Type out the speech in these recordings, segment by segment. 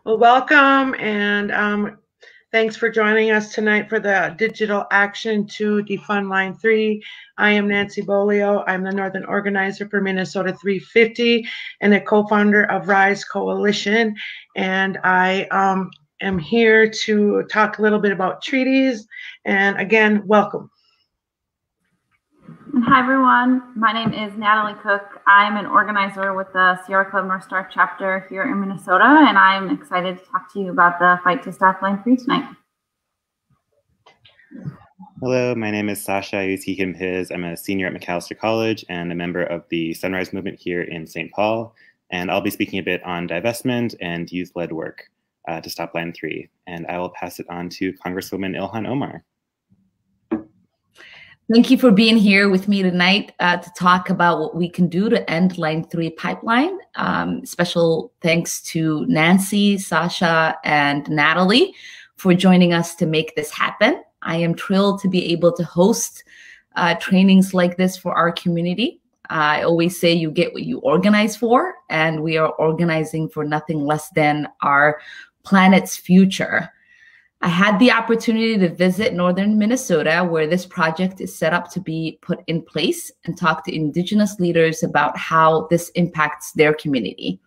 Well, welcome, and thanks for joining us tonight for the digital action to defund Line 3. I am Nancy Bolio. I'm the Northern Organizer for Minnesota 350 and a co-founder of Rise Coalition. And I am here to talk a little bit about treaties. And again, welcome. Hi everyone, my name is Natalie Cook. I'm an organizer with the Sierra Club North Star chapter here in Minnesota, and I'm excited to talk to you about the fight to stop Line 3 tonight. Hello, my name is Sasha Ayuti-Him-Hiz. I'm a senior at McAllister College and a member of the Sunrise Movement here in St. Paul, and I'll be speaking a bit on divestment and youth-led work to stop Line 3, and I will pass it on to Congresswoman Ilhan Omar. Thank you for being here with me tonight to talk about what we can do to end Line 3 pipeline. Special thanks to Nancy, Sasha, and Natalie for joining us to make this happen. I am thrilled to be able to host trainings like this for our community. I always say you get what you organize for, and we are organizing for nothing less than our planet's future. I had the opportunity to visit northern Minnesota, where this project is set up to be put in place, and talk to Indigenous leaders about how this impacts their community.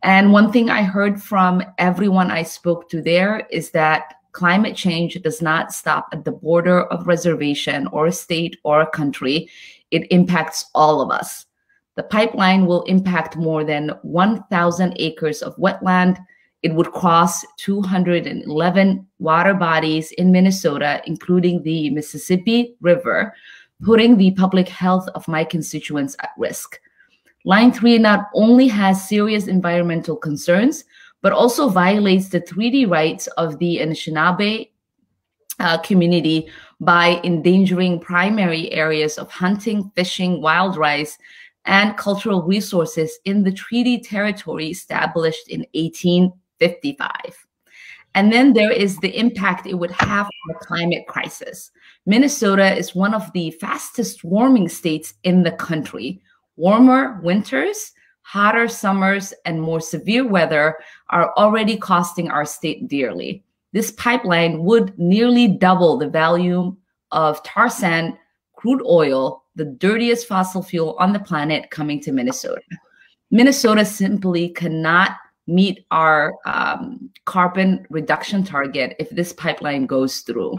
And one thing I heard from everyone I spoke to there is that climate change does not stop at the border of reservation or a state or a country. It impacts all of us. The pipeline will impact more than 1,000 acres of wetland. It would cross 211 water bodies in Minnesota, including the Mississippi River, putting the public health of my constituents at risk. Line 3 not only has serious environmental concerns, but also violates the treaty rights of the Anishinaabe community by endangering primary areas of hunting, fishing, wild rice, and cultural resources in the treaty territory established in 1855. And then there is the impact it would have on the climate crisis. Minnesota is one of the fastest warming states in the country. Warmer winters, hotter summers, and more severe weather are already costing our state dearly. This pipeline would nearly double the value of tar sand, crude oil, the dirtiest fossil fuel on the planet, coming to Minnesota. Minnesota simply cannot meet our carbon reduction target if this pipeline goes through.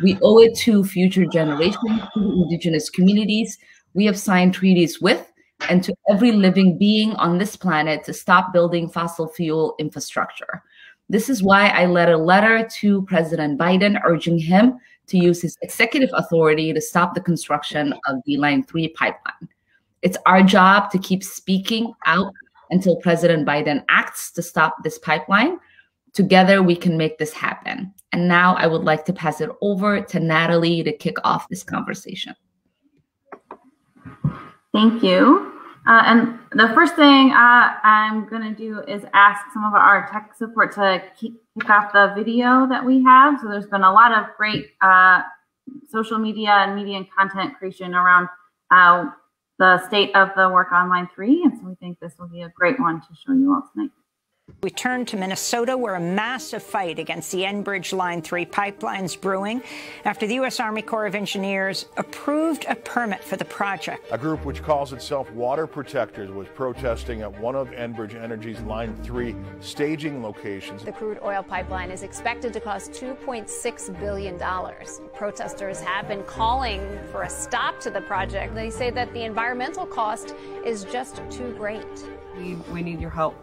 We owe it to future generations, to Indigenous communities we have signed treaties with, and to every living being on this planet to stop building fossil fuel infrastructure. This is why I led a letter to President Biden urging him to use his executive authority to stop the construction of the Line 3 pipeline. It's our job to keep speaking out until President Biden acts to stop this pipeline. Together, we can make this happen. And now I would like to pass it over to Natalie to kick off this conversation. Thank you. And the first thing I'm going to do is ask some of our tech support to kick off the video that we have. So there's been a lot of great social media and media and content creation around the state of the work on Line 3, and so we think this will be a great one to show you all tonight. We turn to Minnesota, where a massive fight against the Enbridge Line 3 pipelines brewing after the U.S. Army Corps of Engineers approved a permit for the project. A group which calls itself Water Protestors was protesting at one of Enbridge Energy's Line 3 staging locations. The crude oil pipeline is expected to cost $2.6 billion. Protesters have been calling for a stop to the project. They say that the environmental cost is just too great. We need your help.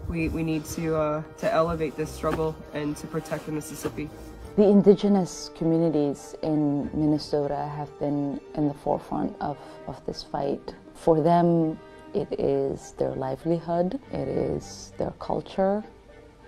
We need to elevate this struggle and to protect the Mississippi. The indigenous communities in Minnesota have been in the forefront of this fight. For them, it is their livelihood, it is their culture,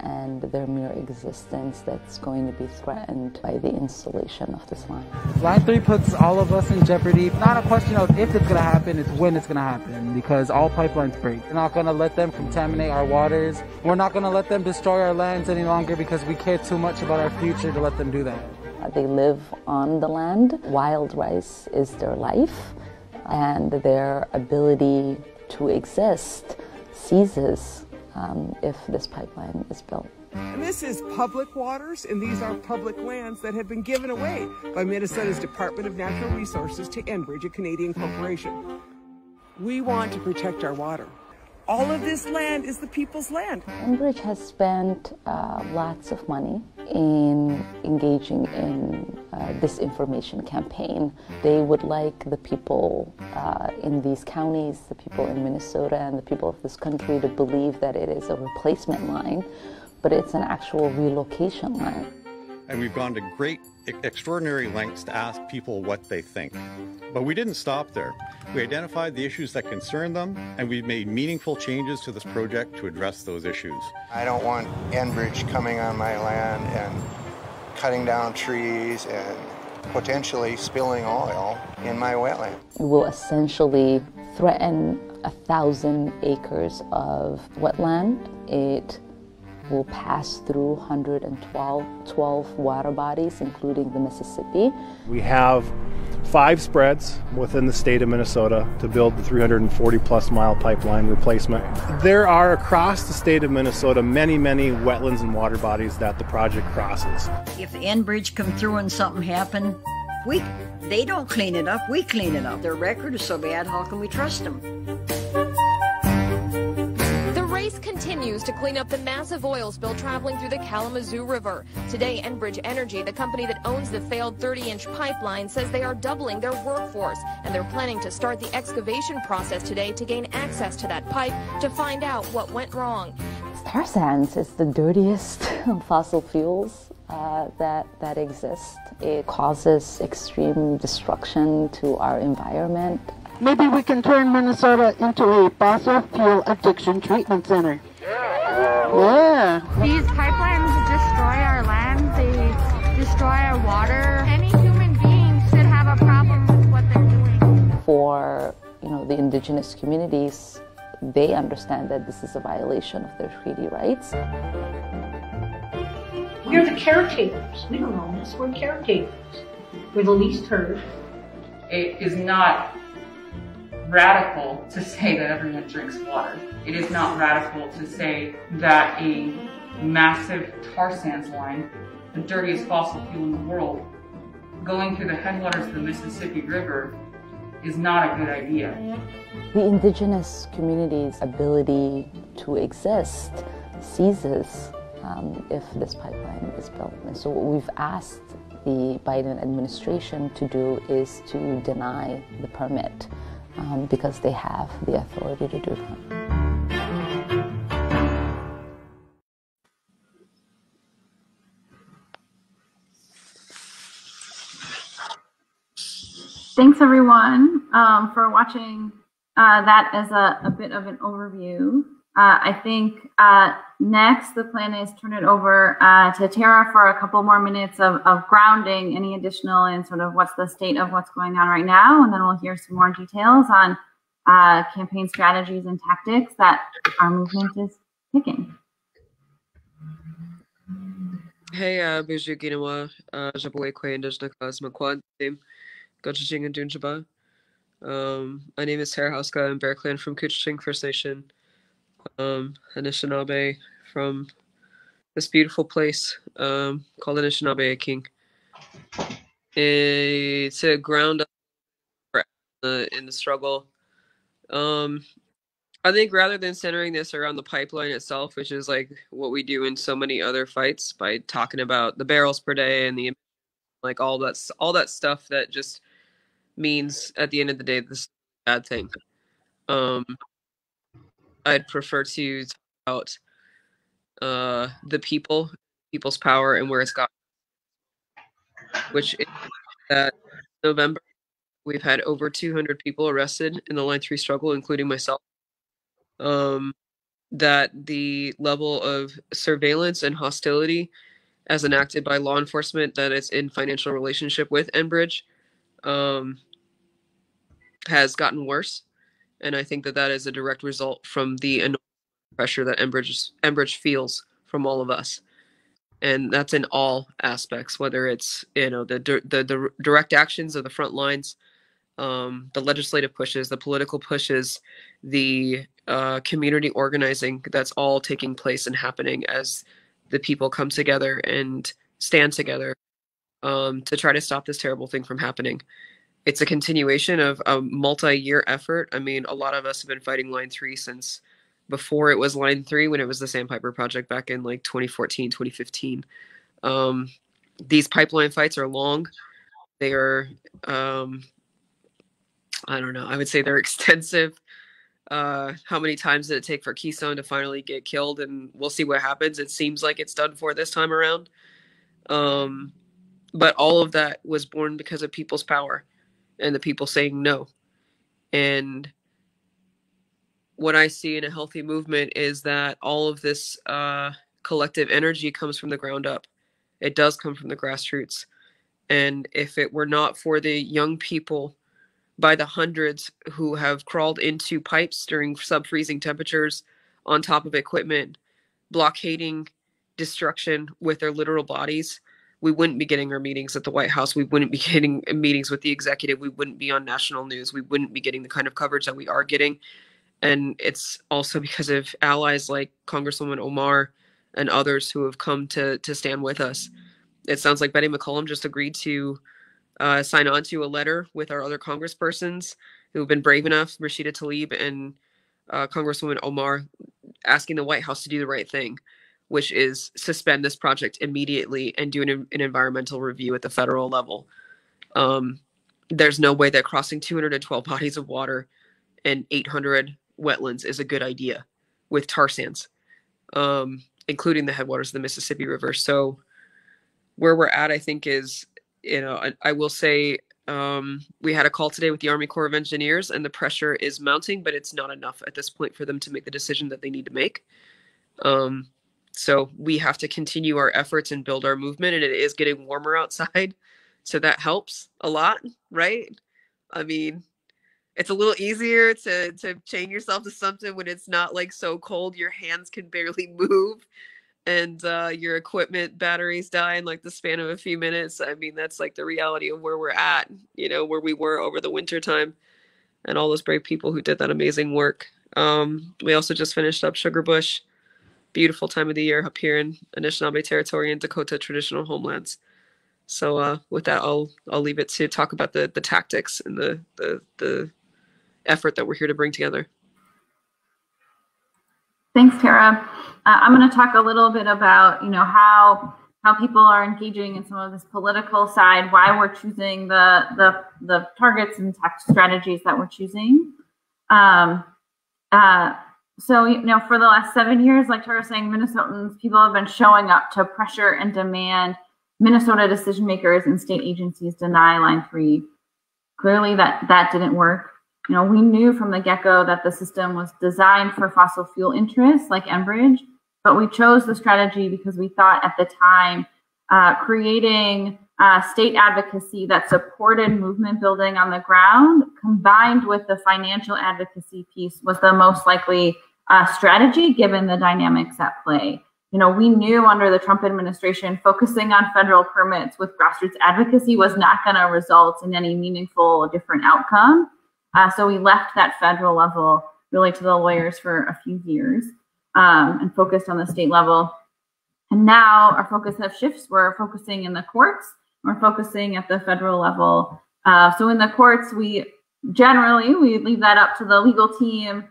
and their mere existence that's going to be threatened by the installation of this line. Line 3 puts all of us in jeopardy. Not a question of if it's going to happen, it's when it's going to happen, because all pipelines break. We're not going to let them contaminate our waters. We're not going to let them destroy our lands any longer because we care too much about our future to let them do that. They live on the land. Wild rice is their life, and their ability to exist ceases if this pipeline is built. And this is public waters, and these are public lands that have been given away by Minnesota's Department of Natural Resources to Enbridge, a Canadian corporation. We want to protect our water. All of this land is the people's land. Enbridge has spent lots of money in engaging in disinformation campaign. They would like the people in these counties, the people in Minnesota and the people of this country to believe that it is a replacement line, but it's an actual relocation line. And we've gone to great, extraordinary lengths to ask people what they think. But we didn't stop there. We identified the issues that concern them, and we've made meaningful changes to this project to address those issues. I don't want Enbridge coming on my land and cutting down trees and potentially spilling oil in my wetland. It will essentially threaten 1,000 acres of wetland. It will pass through 112 water bodies, including the Mississippi. We have 5 spreads within the state of Minnesota to build the 340-plus mile pipeline replacement. There are across the state of Minnesota many, many wetlands and water bodies that the project crosses. If Enbridge come through and something happened, they don't clean it up, we clean it up. Their record is so bad, how can we trust them? Continues to clean up the massive oil spill traveling through the Kalamazoo River. Today, Enbridge Energy, the company that owns the failed 30-inch pipeline, says they are doubling their workforce, and they're planning to start the excavation process today to gain access to that pipe to find out what went wrong. Tar sands is the dirtiest fossil fuels that exist. It causes extreme destruction to our environment. Maybe we can turn Minnesota into a fossil fuel addiction treatment center. Yeah. These pipelines destroy our land, they destroy our water. Any human being should have a problem with what they're doing. For the indigenous communities, they understand that this is a violation of their treaty rights. We're the caretakers. We don't own this, we're caretakers. We're the least heard. It is not radical to say that everyone drinks water. It is not radical to say that a massive tar sands line, the dirtiest fossil fuel in the world, going through the headwaters of the Mississippi River is not a good idea. The indigenous community's ability to exist ceases if this pipeline is built. And so what we've asked the Biden administration to do is to deny the permit. Because they have the authority to do that. Thanks everyone for watching that as a bit of an overview. I think next the plan is turn it over to Tara for a couple more minutes of grounding, any additional and sort of what's the state of what's going on right now, and then we'll hear some more details on campaign strategies and tactics that our movement is taking. Hey, Buju Ginawa, Jabwe Kwe Indijna Kazma Quad Team, Gaching and Dunjaba. My name is Tara Hauska. I'm Bear Clan from Couchiching First Nation. Anishinaabe from this beautiful place called Anishinaabe King. To ground up in the struggle. I think rather than centering this around the pipeline itself, which is like what we do in so many other fights by talking about the barrels per day and the like all that stuff that just means at the end of the day this is a bad thing. I'd prefer to talk about the people's power and where it's got, which is that November we've had over 200 people arrested in the Line 3 struggle, including myself. That the level of surveillance and hostility as enacted by law enforcement that is in financial relationship with Enbridge has gotten worse. And I think that that is a direct result from the enormous pressure that Enbridge feels from all of us. And that's in all aspects, whether it's the direct actions of the front lines, the legislative pushes, the political pushes, the community organizing that's all taking place and happening as the people come together and stand together to try to stop this terrible thing from happening. It's a continuation of a multi-year effort. I mean, a lot of us have been fighting Line 3 since before it was Line 3, when it was the Sandpiper Project back in like 2014, 2015. These pipeline fights are long. They are, I don't know, I would say they're extensive. How many times did it take for Keystone to finally get killed? And we'll see what happens. It seems like it's done for this time around. But all of that was born because of people's power and the people saying no. And what I see in a healthy movement is that all of this collective energy comes from the ground up. It does come from the grassroots. And if it were not for the young people by the hundreds who have crawled into pipes during sub-freezing temperatures on top of equipment, blockading destruction with their literal bodies, we wouldn't be getting our meetings at the White House. We wouldn't be getting meetings with the executive. We wouldn't be on national news. We wouldn't be getting the kind of coverage that we are getting. And it's also because of allies like Congresswoman Omar and others who have come to stand with us. It sounds like Betty McCollum just agreed to sign on to a letter with our other congresspersons who have been brave enough, Rashida Tlaib and Congresswoman Omar, asking the White House to do the right thing, which is suspend this project immediately and do an environmental review at the federal level. There's no way that crossing 212 bodies of water and 800 wetlands is a good idea with tar sands, including the headwaters of the Mississippi River. So where we're at, I think, is, you know, I will say we had a call today with the Army Corps of Engineers, and the pressure is mounting, but it's not enough at this point for them to make the decision that they need to make. So we have to continue our efforts and build our movement, and it is getting warmer outside, so that helps a lot, right? I mean, it's a little easier to chain yourself to something when it's not like so cold your hands can barely move and your equipment batteries die in like the span of a few minutes. I mean, that's like the reality of where we're at, you know, where we were over the winter time, and all those brave people who did that amazing work. We also just finished up Sugar Bush. Beautiful time of the year up here in Anishinaabe territory and Dakota traditional homelands. So with that, I'll leave it to talk about the tactics and the effort that we're here to bring together. Thanks, Tara. I'm going to talk a little bit about, you know, how people are engaging in some of this political side, why we're choosing the targets and tactical strategies that we're choosing. So, you know, for the last 7 years, like Tara was saying, Minnesotans, people have been showing up to pressure and demand Minnesota decision makers and state agencies deny Line 3. Clearly that didn't work. You know, we knew from the get-go that the system was designed for fossil fuel interests like Enbridge, but we chose the strategy because we thought at the time creating state advocacy that supported movement building on the ground combined with the financial advocacy piece was the most likely strategy given the dynamics at play. You know, we knew under the Trump administration, focusing on federal permits with grassroots advocacy was not going to result in any meaningful different outcome. So we left that federal level really to the lawyers for a few years and focused on the state level. And now our focus has shifts. We're focusing in the courts. We're focusing at the federal level. So in the courts, we leave that up to the legal team.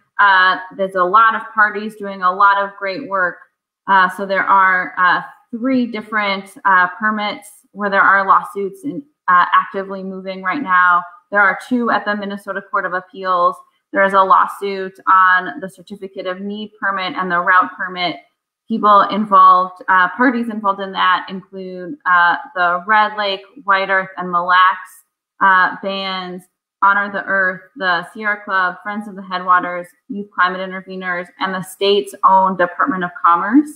There's a lot of parties doing a lot of great work. So there are 3 different permits where there are lawsuits actively moving right now. There are 2 at the Minnesota Court of Appeals. There is a lawsuit on the Certificate of Need permit and the route permit. People involved, parties involved in that include the Red Lake, White Earth, and Mille Lacs bands, Honor the Earth, the Sierra Club, Friends of the Headwaters, Youth Climate Interveners, and the state's own Department of Commerce.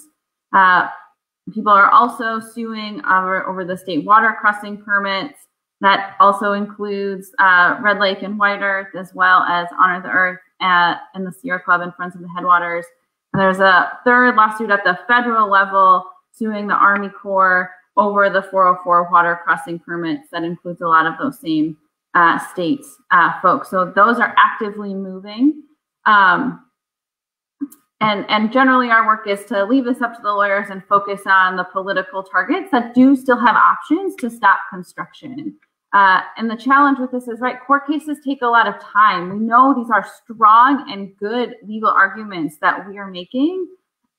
People are also suing over the state water crossing permits. That also includes Red Lake and White Earth, as well as Honor the Earth and the Sierra Club and Friends of the Headwaters. And there's a 3rd lawsuit at the federal level suing the Army Corps over the 404 water crossing permits. That includes a lot of those same states folks. So those are actively moving. And generally our work is to leave this up to the lawyers and focus on the political targets that do still have options to stop construction. And the challenge with this is, right, court cases take a lot of time. We know these are strong and good legal arguments that we are making.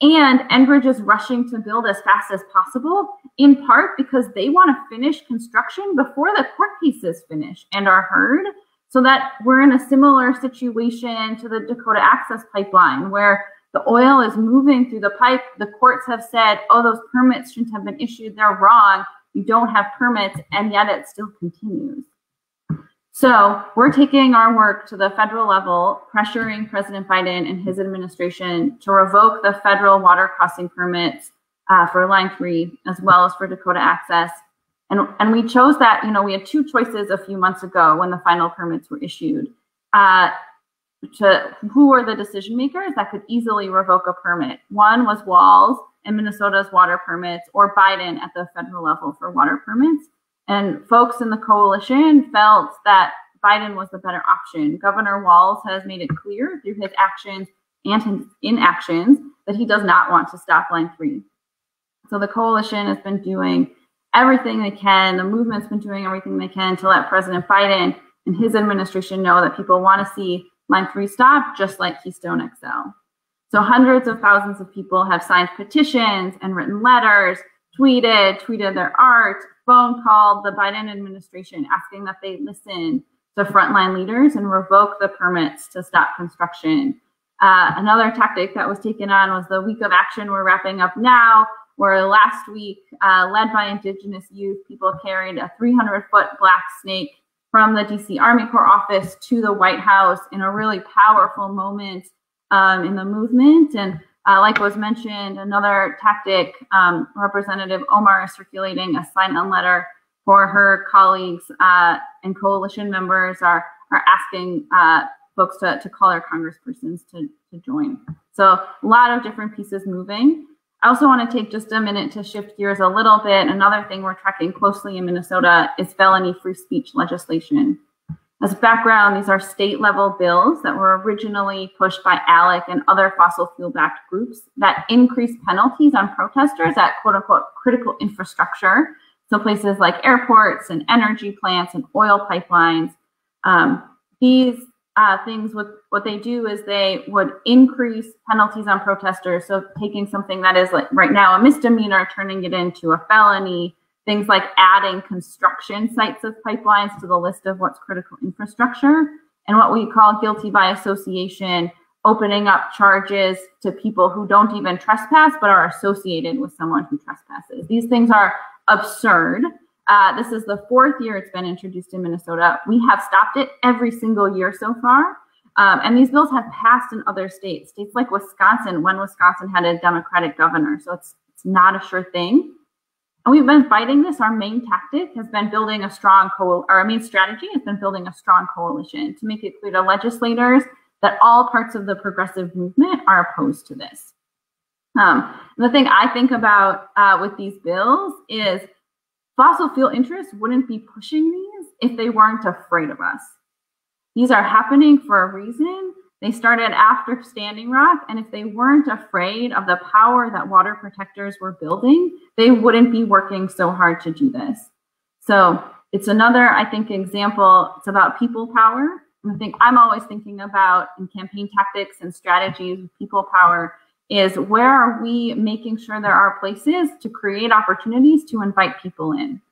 And Enbridge is rushing to build as fast as possible, in part because they want to finish construction before the court cases finish and are heard, so that we're in a similar situation to the Dakota Access Pipeline, where the oil is moving through the pipe. The courts have said, oh, those permits shouldn't have been issued. They're wrong. You don't have permits, and yet it still continues. So we're taking our work to the federal level, pressuring President Biden and his administration to revoke the federal water crossing permits for Line 3, as well as for Dakota Access. And we chose that, we had two choices a few months ago when the final permits were issued. To who are the decision makers that could easily revoke a permit. One was Walz and Minnesota's water permits, or Biden at the federal level for water permits. And folks in the coalition felt that Biden was the better option. Governor Walz has made it clear through his actions and his inactions that he does not want to stop Line 3. So the coalition has been doing everything they can. The movement's been doing everything they can to let President Biden and his administration know that people want to see Line 3 stop, just like Keystone XL. So hundreds of thousands of people have signed petitions and written letters, tweeted their art, phone called the Biden administration asking that they listen to frontline leaders and revoke the permits to stop construction. Another tactic that was taken on was the week of action we're wrapping up now, where last week, led by Indigenous youth, people carried a 300-foot black snake from the DC Army Corps office to the White House in a really powerful moment in the movement. And like was mentioned, another tactic, Representative Omar is circulating a sign-on letter for her colleagues and coalition members are asking folks to call their congresspersons to join. So a lot of different pieces moving. I also want to take just a minute to shift gears a little bit. Another thing we're tracking closely in Minnesota is felony free speech legislation. As background, these are state-level bills that were originally pushed by ALEC and other fossil fuel-backed groups that increase penalties on protesters at quote-unquote critical infrastructure. So places like airports and energy plants and oil pipelines. These things, what they do is they would increase penalties on protesters. So taking something that is like right now a misdemeanor, turning it into a felony, things like adding construction sites of pipelines to the list of what's critical infrastructure, and what we call guilty by association, opening up charges to people who don't even trespass but are associated with someone who trespasses. These things are absurd. This is the fourth year it's been introduced in Minnesota. We have stopped it every single year so far. And these bills have passed in other states like Wisconsin, when Wisconsin had a Democratic governor. So it's not a sure thing. And we've been fighting this. Our main tactic has been building a strong our main strategy has been building a strong coalition to make it clear to legislators that all parts of the progressive movement are opposed to this. The thing I think about with these bills is fossil fuel interests wouldn't be pushing these if they weren't afraid of us. These are happening for a reason. They started after Standing Rock, and if they weren't afraid of the power that water protectors were building, they wouldn't be working so hard to do this. So it's another, I think, example. It's about people power. And the thing I'm always thinking about in campaign tactics and strategies with people power is, where are we making sure there are places to create opportunities to invite people in?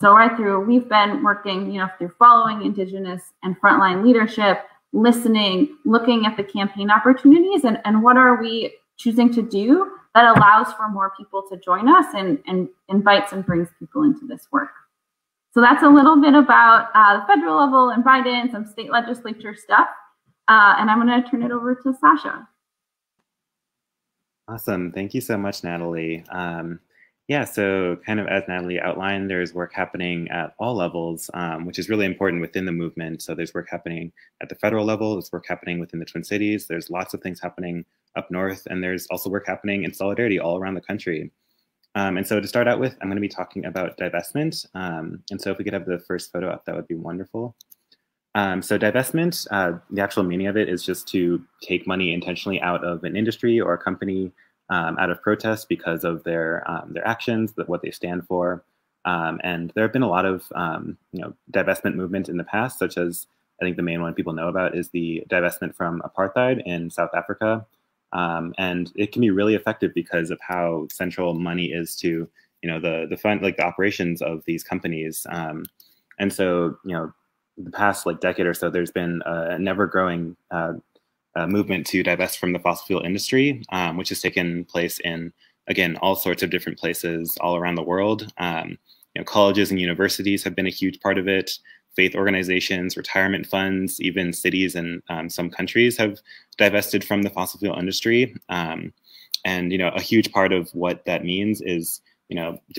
So we've been working, through following Indigenous and frontline leadership, listening, looking at the campaign opportunities, and what are we choosing to do that allows for more people to join us and invites and brings people into this work. So that's a little bit about the federal level and Biden, some state legislature stuff. And I'm going to turn it over to Sasha. Awesome. Thank you so much, Natalie. Yeah, so kind of as Natalie outlined, there's work happening at all levels, which is really important within the movement. So there's work happening at the federal level, there's work happening within the Twin Cities, there's lots of things happening up north, and there's also work happening in solidarity all around the country. And so to start out with, I'm going to be talking about divestment. And so if we could have the first photo up, that would be wonderful. So divestment, the actual meaning of it is just to take money intentionally out of an industry or a company out of protest because of their actions, what they stand for. And there have been a lot of divestment movement in the past, such as I think the main one people know about is the divestment from apartheid in South Africa. And it can be really effective because of how central money is to the fund, like the operations of these companies. And so the past decade or so, there's been a never-growing movement to divest from the fossil fuel industry, which has taken place in, again, all sorts of different places all around the world. Colleges and universities have been a huge part of it. Faith organizations, retirement funds, even cities and some countries have divested from the fossil fuel industry. And a huge part of what that means is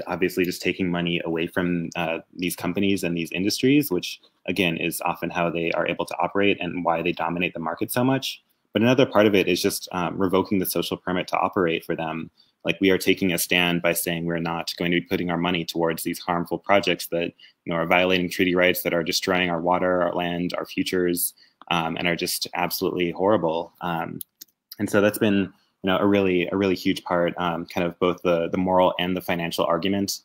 obviously just taking money away from these companies and these industries, which again is often how they are able to operate and why they dominate the market so much. But another part of it is just revoking the social permit to operate for them. Like, we are taking a stand by saying we're not going to be putting our money towards these harmful projects that are violating treaty rights, that are destroying our water, our land, our futures, and are just absolutely horrible. And so that's been a really huge part, kind of both the moral and the financial argument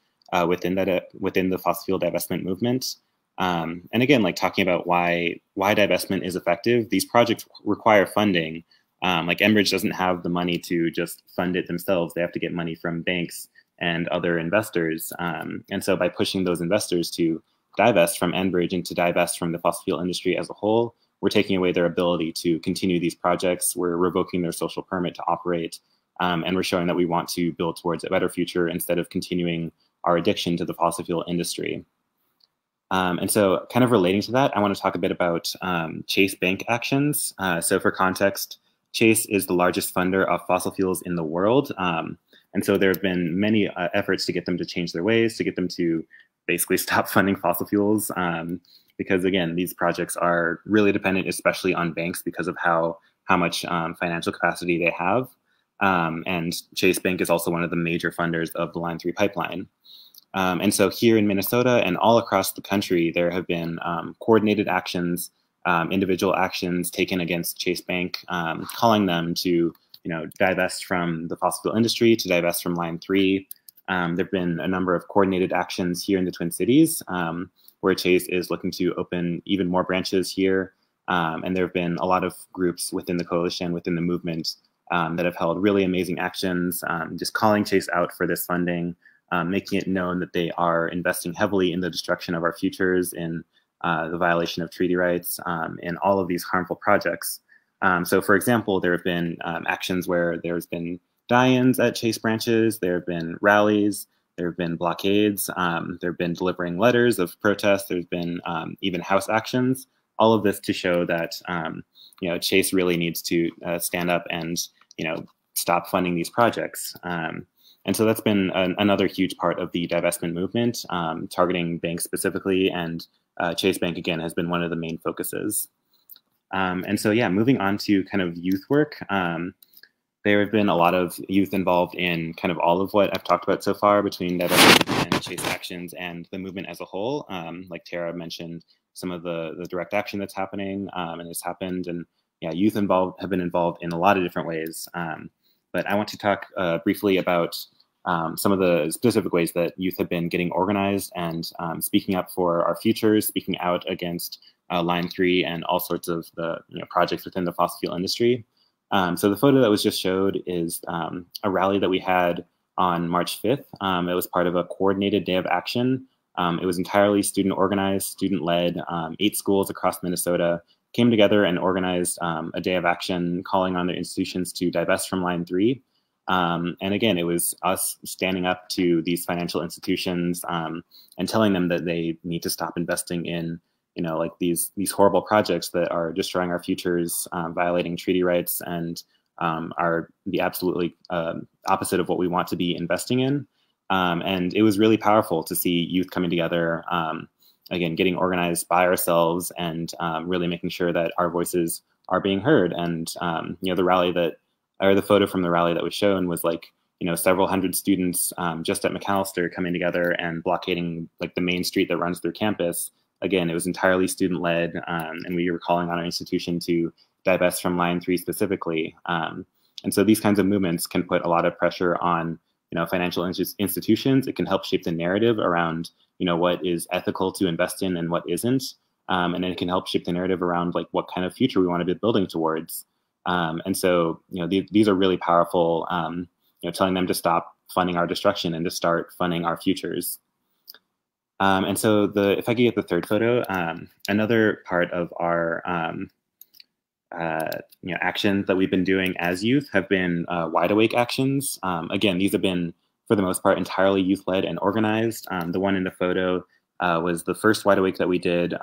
within the fossil fuel divestment movement. And again, talking about why divestment is effective, these projects require funding. Enbridge doesn't have the money to just fund it themselves. They have to get money from banks and other investors. And so by pushing those investors to divest from Enbridge and to divest from the fossil fuel industry as a whole, we're taking away their ability to continue these projects. We're revoking their social permit to operate. And we're showing that we want to build towards a better future instead of continuing our addiction to the fossil fuel industry. And so kind of relating to that, I want to talk a bit about Chase Bank actions. So for context, Chase is the largest funder of fossil fuels in the world. And so there have been many efforts to get them to change their ways, to get them to basically stop funding fossil fuels. Because again, these projects are really dependent, especially on banks, because of how much financial capacity they have. And Chase Bank is also one of the major funders of the Line 3 pipeline. And so here in Minnesota and all across the country, there have been coordinated actions, individual actions taken against Chase Bank, calling them to divest from the fossil fuel industry, to divest from Line 3. There have been a number of coordinated actions here in the Twin Cities, where Chase is looking to open even more branches here. And there have been a lot of groups within the coalition, within the movement, that have held really amazing actions, just calling Chase out for this funding, making it known that they are investing heavily in the destruction of our futures, in the violation of treaty rights, in all of these harmful projects. So for example, there have been actions where there's been die-ins at Chase branches, there have been rallies, there have been blockades, there have been delivering letters of protest, there's been even house actions, all of this to show that Chase really needs to stand up and stop funding these projects. And so that's been another huge part of the divestment movement, targeting banks specifically, and Chase Bank, again, has been one of the main focuses. And so, yeah, moving on to kind of youth work, there have been a lot of youth involved in kind of all of what I've talked about so far between divestment and Chase actions and the movement as a whole. Like Tara mentioned, some of the direct action that's happening and has happened, and yeah, youth have been involved in a lot of different ways. But I want to talk briefly about some of the specific ways that youth have been getting organized and speaking up for our futures, speaking out against Line 3 and all sorts of the projects within the fossil fuel industry. So the photo that was just showed is a rally that we had on March 5th. It was part of a coordinated day of action. It was entirely student organized, student led. 8 schools across Minnesota came together and organized a day of action calling on their institutions to divest from Line 3. And again, it was us standing up to these financial institutions and telling them that they need to stop investing in like these horrible projects that are destroying our futures, violating treaty rights, and are the absolutely opposite of what we want to be investing in. And it was really powerful to see youth coming together, again, getting organized by ourselves and really making sure that our voices are being heard. And the rally the photo from the rally that was shown was like several hundred students just at McAllister coming together and blockading like the main street that runs through campus again, it was entirely student-led, and we were calling on our institution to divest from Line 3 specifically. And so these kinds of movements can put a lot of pressure on, financial institutions. It can help shape the narrative around, what is ethical to invest in and what isn't. And then it can help shape the narrative around like what kind of future we want to be building towards. And so, these are really powerful, telling them to stop funding our destruction and to start funding our futures. And so if I could get the third photo, another part of our actions that we've been doing as youth have been wide awake actions. Again, these have been, for the most part, entirely youth-led and organized. The one in the photo was the first wide awake that we did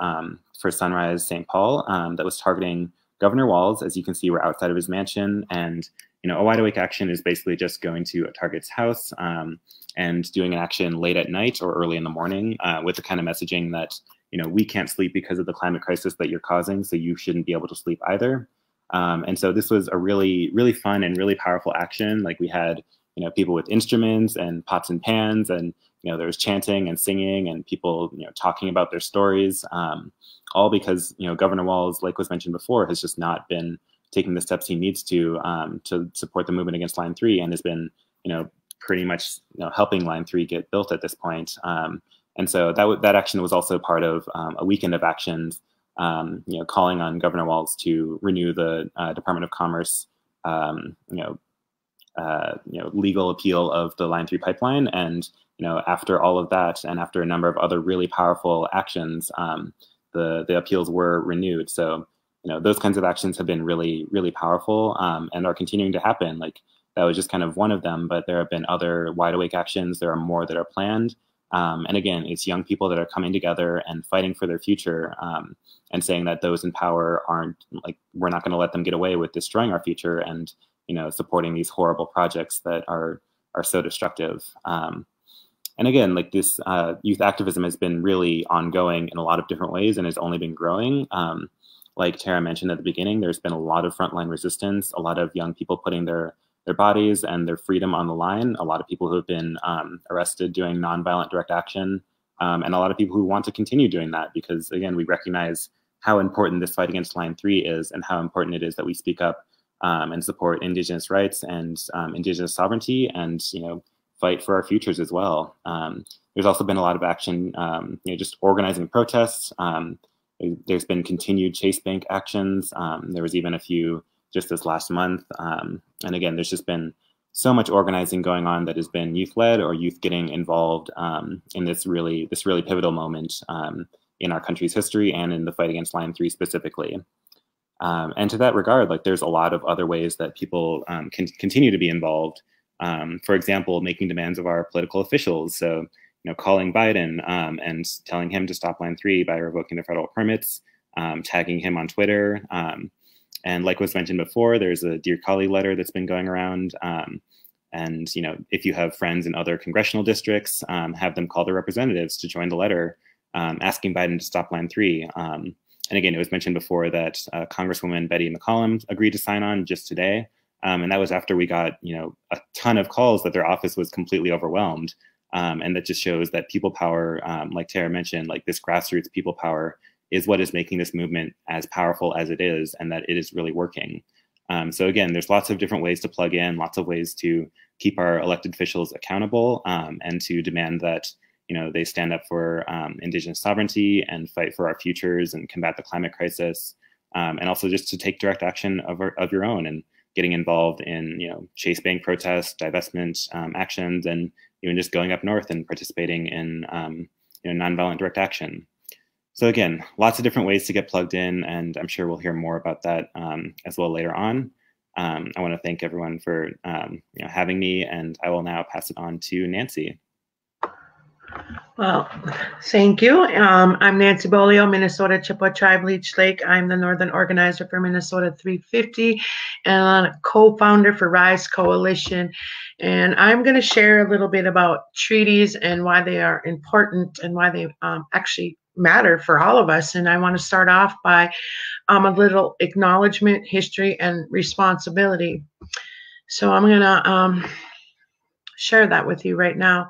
for Sunrise St. Paul that was targeting Governor Walz. As you can see, we're outside of his mansion, and a wide awake action is basically just going to a target's house and doing an action late at night or early in the morning with the kind of messaging that we can't sleep because of the climate crisis that you're causing, so you shouldn't be able to sleep either. And so this was a really, really fun and really powerful action. Like we had, people with instruments and pots and pans, and there was chanting and singing and people, talking about their stories, all because Governor Walz, like was mentioned before, has just not been taking the steps he needs to support the movement against Line 3, and has been, pretty much helping Line 3 get built at this point. And so that action was also part of a weekend of actions, calling on Governor Walz to renew the Department of Commerce, legal appeal of the Line 3 pipeline. And after all of that, and after a number of other really powerful actions, the appeals were renewed. So those kinds of actions have been really, really powerful and are continuing to happen. Like that was just kind of one of them, but there have been other wide awake actions. There are more that are planned. And again, it's young people that are coming together and fighting for their future, and saying that those in power aren't, like, we're not going to let them get away with destroying our future and, supporting these horrible projects that are so destructive. And again, like this youth activism has been really ongoing in a lot of different ways and has only been growing. Like Tara mentioned at the beginning, there's been a lot of frontline resistance, a lot of young people putting their bodies and their freedom on the line, a lot of people who have been arrested doing nonviolent direct action, and a lot of people who want to continue doing that because, again, we recognize how important this fight against Line 3 is and how important it is that we speak up and support Indigenous rights and Indigenous sovereignty and, fight for our futures as well. There's also been a lot of action, just organizing protests. There's been continued Chase Bank actions. There was even a few just this last month. And again, there's just been so much organizing going on that has been youth-led or youth getting involved in this really pivotal moment in our country's history and in the fight against Line 3 specifically. And to that regard, like there's a lot of other ways that people can continue to be involved. For example, making demands of our political officials. So, calling Biden and telling him to stop Line 3 by revoking the federal permits, tagging him on Twitter. And like was mentioned before, there's a Dear Colleague letter that's been going around. And, if you have friends in other congressional districts, have them call their representatives to join the letter asking Biden to stop Line 3. And again, it was mentioned before that Congresswoman Betty McCollum agreed to sign on just today. And that was after we got, a ton of calls that their office was completely overwhelmed. And that just shows that people power, like Tara mentioned, like this grassroots people power is what is making this movement as powerful as it is, and that it is really working. So again, there's lots of different ways to plug in, lots of ways to keep our elected officials accountable and to demand that, they stand up for Indigenous sovereignty and fight for our futures and combat the climate crisis. And also just to take direct action of your own and getting involved in, Chase Bank protests, divestment actions, and even just going up north and participating in, nonviolent direct action. So again, lots of different ways to get plugged in, and I'm sure we'll hear more about that as well later on. I want to thank everyone for having me, and I will now pass it on to Nancy. Well, thank you. I'm Nancy Bolio, Minnesota Chippewa Tribe, Leech Lake. I'm the Northern Organizer for Minnesota 350 and a co-founder for RISE Coalition. And I'm going to share a little bit about treaties and why they are important and why they actually matter for all of us. And I want to start off by a little acknowledgement, history, and responsibility. So I'm going to share that with you right now.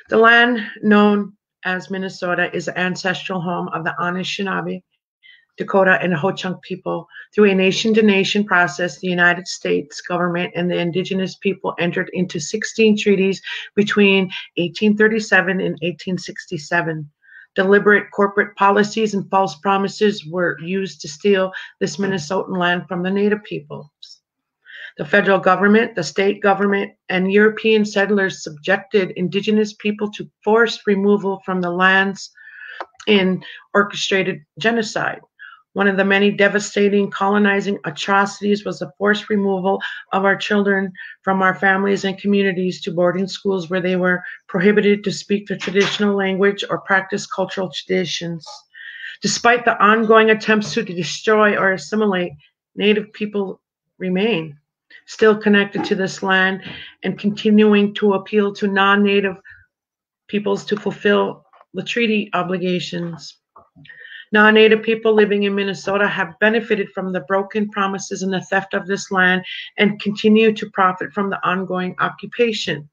The land known as Minnesota is the ancestral home of the Anishinaabe, Dakota, and Ho-Chunk people. Through a nation-to-nation process, the United States government and the indigenous people entered into 16 treaties between 1837 and 1867. Deliberate corporate policies and false promises were used to steal this Minnesotan land from the Native peoples. The federal government, the state government, and European settlers subjected indigenous people to forced removal from the lands in orchestrated genocide. One of the many devastating colonizing atrocities was the forced removal of our children from our families and communities to boarding schools where they were prohibited to speak the traditional language or practice cultural traditions. Despite the ongoing attempts to destroy or assimilate, Native people remain still connected to this land and continuing to appeal to non-Native peoples to fulfill the treaty obligations. Non-Native people living in Minnesota have benefited from the broken promises and the theft of this land and continue to profit from the ongoing occupation.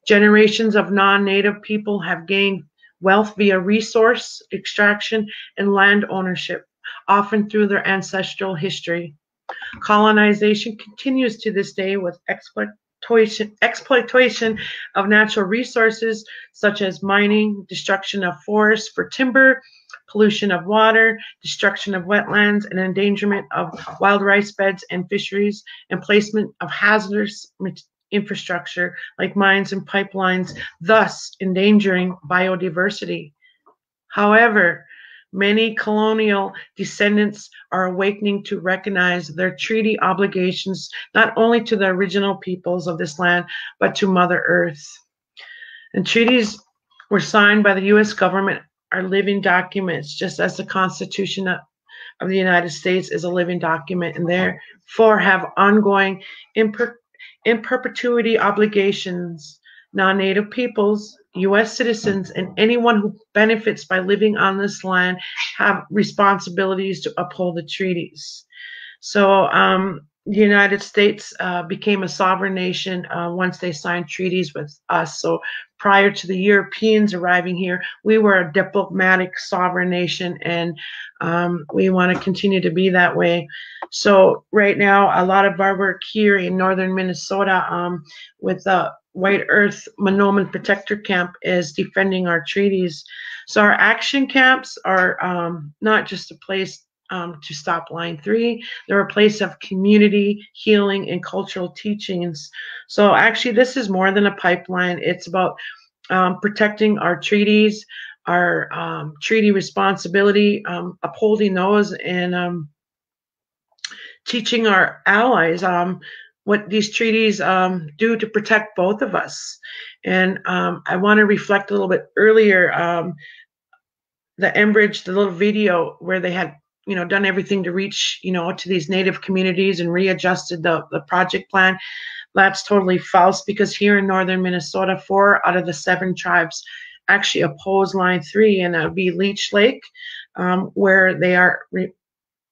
Generations of non-Native people have gained wealth via resource extraction and land ownership, often through their ancestral history. Colonization continues to this day with exploitation of natural resources such as mining, destruction of forests for timber, pollution of water, destruction of wetlands, and endangerment of wild rice beds and fisheries, and placement of hazardous infrastructure like mines and pipelines, thus endangering biodiversity. However, many colonial descendants are awakening to recognize their treaty obligations not only to the original peoples of this land, but to Mother Earth. And treaties were signed by the U.S. government are living documents, just as the Constitution of the United States is a living document, and therefore have ongoing in perpetuity obligations. Non-Native peoples, U.S. citizens, and anyone who benefits by living on this land have responsibilities to uphold the treaties. So the United States became a sovereign nation once they signed treaties with us. So prior to the Europeans arriving here, we were a diplomatic sovereign nation, and we want to continue to be that way. So right now, a lot of our work here in northern Minnesota with the White Earth Monoman Protector Camp is defending our treaties. So our action camps are not just a place to stop Line 3. They're a place of community healing and cultural teachings. So actually, this is more than a pipeline. It's about protecting our treaties, our treaty responsibility, upholding those, and teaching our allies what these treaties do to protect both of us. And I want to reflect a little bit earlier, the Enbridge, the little video where they had done everything to reach, to these Native communities and readjusted the project plan. That's totally false, because here in northern Minnesota, 4 out of the 7 tribes actually oppose Line 3, and that would be Leech Lake, where they are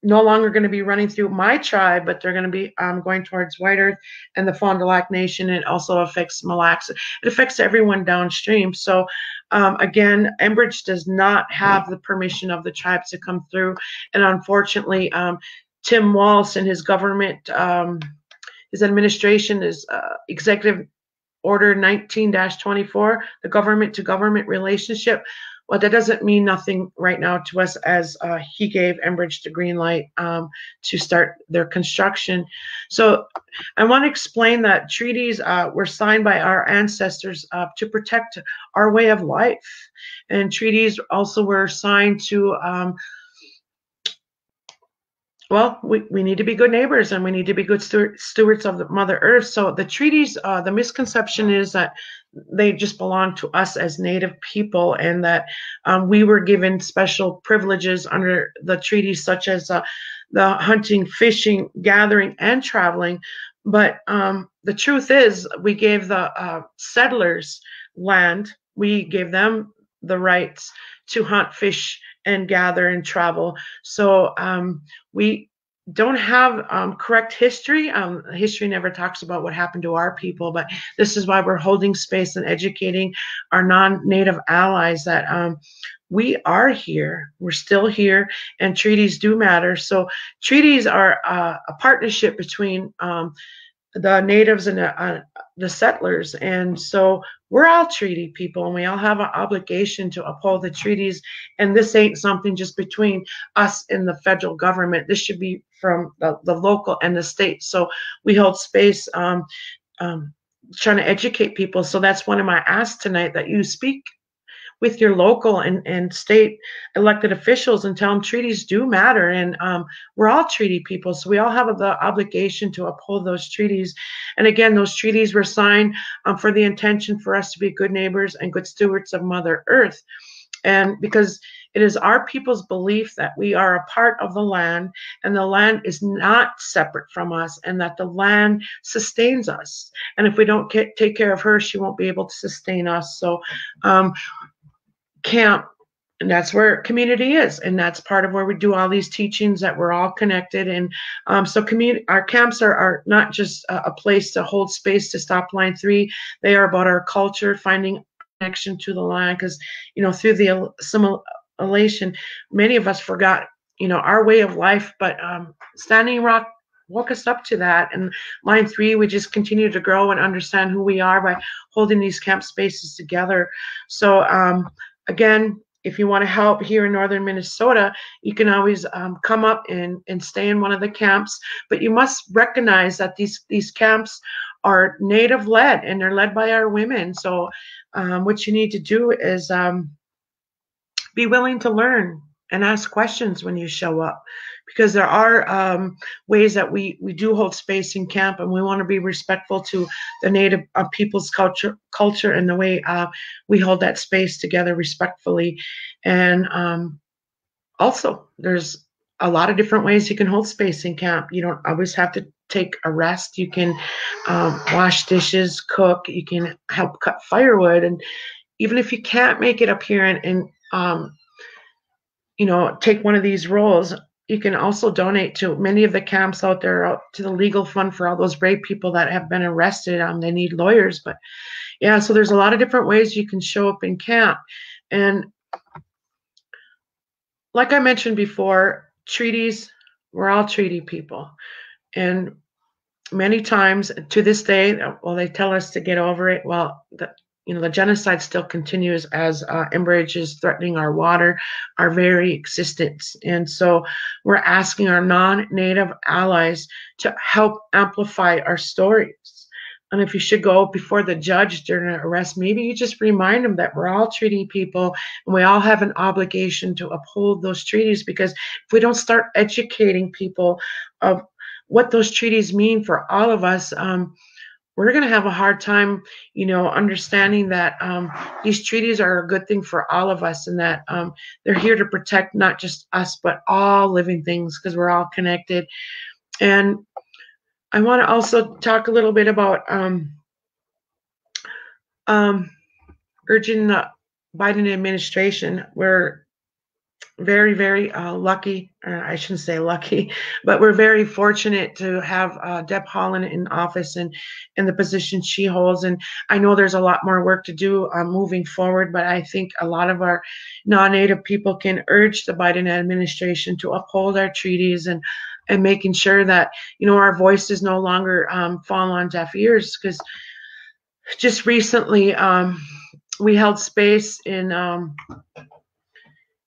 no longer going to be running through my tribe, but they're going to be going towards White Earth and the Fond du Lac Nation. It also affects Mille Lacs. It affects everyone downstream. So again, Enbridge does not have the permission of the tribes to come through. And unfortunately, Tim Walz and his government, his administration is Executive Order 19-24, the government-to-government relationship. Well, that doesn't mean nothing right now to us, as he gave Enbridge the green light to start their construction. So I want to explain that treaties were signed by our ancestors to protect our way of life. And treaties also were signed to, we need to be good neighbors, and we need to be good stewards of the Mother Earth. So the treaties, the misconception is that they just belong to us as Native people, and that we were given special privileges under the treaties, such as the hunting, fishing, gathering, and traveling. But the truth is, we gave the settlers land. We gave them the rights to hunt, fish, and gather and travel. So we don't have correct history. History never talks about what happened to our people, but this is why we're holding space and educating our non-Native allies that we are here, we're still here, and treaties do matter. So treaties are a partnership between the natives and the settlers, and so we're all treaty people, and we all have an obligation to uphold the treaties. And this ain't something just between us and the federal government. This should be from the local and the state. So we hold space trying to educate people. So that's one of my asks tonight, that you speak with your local and state elected officials and tell them treaties do matter. And we're all treaty people, so we all have the obligation to uphold those treaties. And again, those treaties were signed for the intention for us to be good neighbors and good stewards of Mother Earth. And because it is our people's belief that we are a part of the land, and the land is not separate from us, and that the land sustains us. And if we don't take care of her, she won't be able to sustain us. So camp, and that's where community is, and that's part of where we do all these teachings, that we're all connected. And so our camps are not just a place to hold space to stop line 3. They are about our culture, finding connection to the land, because through the assimilation, many of us forgot our way of life, but Standing Rock woke us up to that. And line 3, we just continue to grow and understand who we are by holding these camp spaces together. So again, if you want to help here in northern Minnesota, you can always come up and stay in one of the camps. But you must recognize that these camps are Native led, and they're led by our women. So what you need to do is be willing to learn and ask questions when you show up, because there are ways that we do hold space in camp, and we want to be respectful to the Native people's culture and the way we hold that space together respectfully. And also, there's a lot of different ways you can hold space in camp. You don't always have to take a rest. You can wash dishes, cook, you can help cut firewood. And even if you can't make it up here and take one of these roles, you can also donate to many of the camps out there, to the legal fund for all those brave people that have been arrested. They need lawyers. But yeah, so there's a lot of different ways you can show up in camp. And like I mentioned before, treaties, we're all treaty people. And many times to this day, well, they tell us to get over it. Well, the genocide still continues as Enbridge is threatening our water, our very existence. And so we're asking our non-Native allies to help amplify our stories. And if you should go before the judge during an arrest, maybe you just remind them that we're all treaty people, and we all have an obligation to uphold those treaties. Because if we don't start educating people of what those treaties mean for all of us, we're going to have a hard time, understanding that these treaties are a good thing for all of us, and that they're here to protect not just us, but all living things, because we're all connected. And I want to also talk a little bit about urging the Biden administration. We're very, very lucky, or I shouldn't say lucky, but we're very fortunate to have Deb Haaland in office and in the position she holds. And I know there's a lot more work to do moving forward, but I think a lot of our non-Native people can urge the Biden administration to uphold our treaties and making sure that, our voices no longer fall on deaf ears. Because just recently we held space in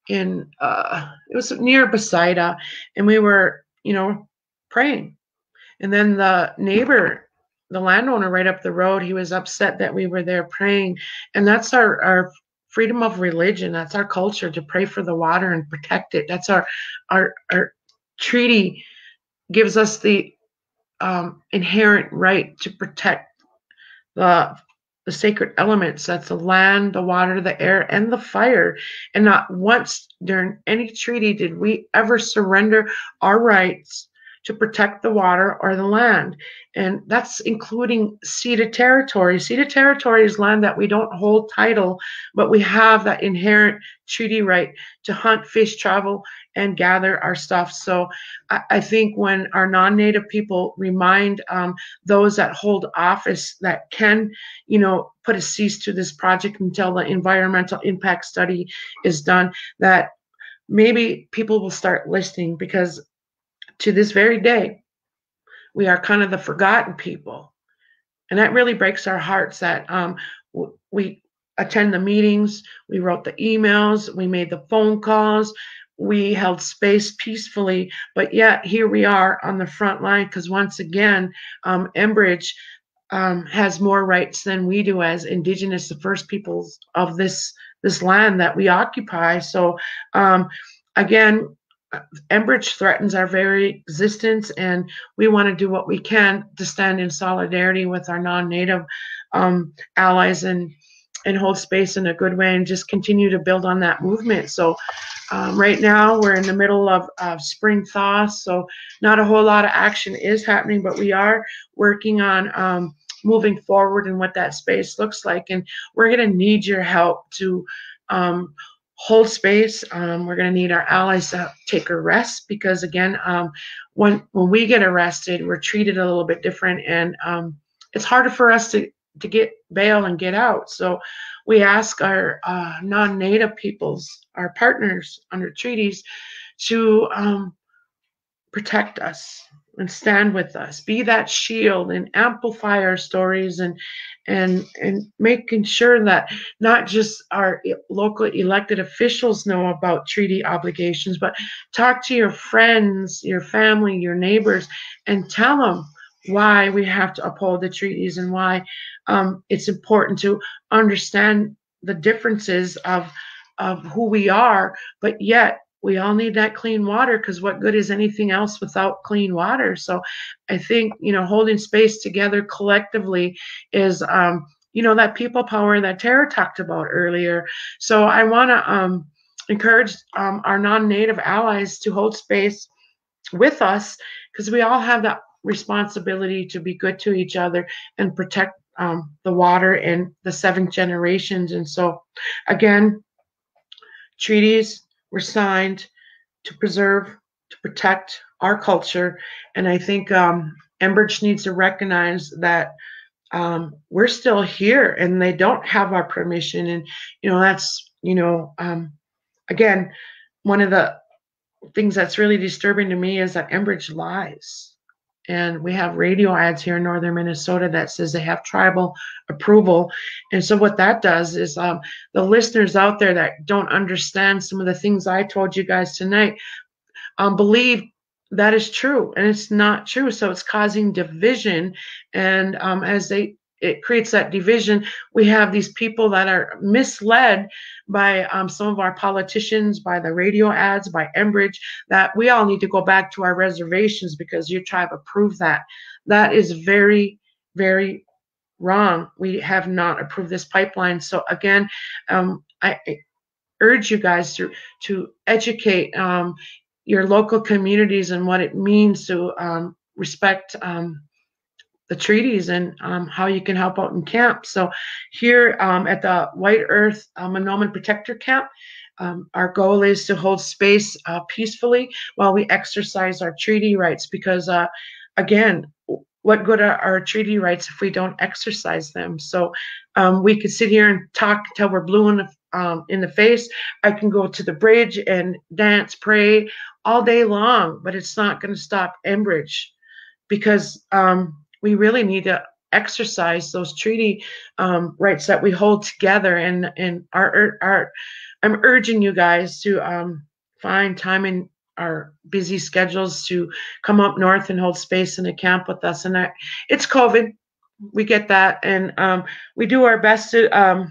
it was near Poseida, and we were, praying. And then the neighbor, the landowner right up the road, he was upset that we were there praying. And that's our freedom of religion. That's our culture, to pray for the water and protect it. That's our treaty gives us the inherent right to protect the sacred elements. That's the land, the water, the air, and the fire. And not once during any treaty did we ever surrender our rights to protect the water or the land. And that's including ceded territory. Ceded territory is land that we don't hold title, but we have that inherent treaty right to hunt, fish, travel, and gather our stuff. So I think when our non-native people remind those that hold office that can, you know, put a cease to this project until the environmental impact study is done, that maybe people will start listening, because to this very day, we are kind of the forgotten people. And that really breaks our hearts that we attend the meetings, we wrote the emails, we made the phone calls, we held space peacefully, but yet here we are on the front line, because once again, Enbridge has more rights than we do as Indigenous, the first peoples of this land that we occupy. So again, Enbridge threatens our very existence, and we want to do what we can to stand in solidarity with our non-native allies and hold space in a good way and just continue to build on that movement. So right now we're in the middle of spring thaw, so not a whole lot of action is happening, but we are working on moving forward and what that space looks like. And we're going to need your help to hold space. We're going to need our allies to take a rest, because again, when we get arrested, we're treated a little bit different, and it's harder for us to get bail and get out. So we ask our non-native peoples, our partners under treaties, to protect us and stand with us, be that shield and amplify our stories, and making sure that not just our local elected officials know about treaty obligations, but talk to your friends, your family, your neighbors, and tell them why we have to uphold the treaties, and why it's important to understand the differences of who we are, but yet we all need that clean water, because what good is anything else without clean water? So I think, you know, holding space together collectively is, you know, that people power that Tara talked about earlier. So I want to encourage our non-native allies to hold space with us, because we all have that responsibility to be good to each other and protect the water and the 7th generations. And so again, treaties were signed to preserve, to protect our culture. And I think Enbridge needs to recognize that we're still here and they don't have our permission. And, you know, that's, you know, again, one of the things that's really disturbing to me is that Enbridge lies. And we have radio ads here in northern Minnesota that says they have tribal approval. And so what that does is the listeners out there that don't understand some of the things I told you guys tonight believe that is true, and it's not true. So it's causing division. And as it creates that division, we have these people that are misled by some of our politicians, by the radio ads, by Enbridge, that we all need to go back to our reservations because your tribe approved that. That is very, very wrong. We have not approved this pipeline. So again, I urge you guys to educate your local communities and what it means to respect the treaties and how you can help out in camp. So here at the White Earth Monoman Protector Camp, our goal is to hold space peacefully while we exercise our treaty rights, because again, what good are our treaty rights if we don't exercise them? So we could sit here and talk till we're blue in the face. I can go to the bridge and dance, pray all day long, but it's not going to stop Enbridge, because we really need to exercise those treaty rights that we hold together. And I'm urging you guys to find time in our busy schedules to come up north and hold space in a camp with us. And it's COVID, we get that, and we do our best to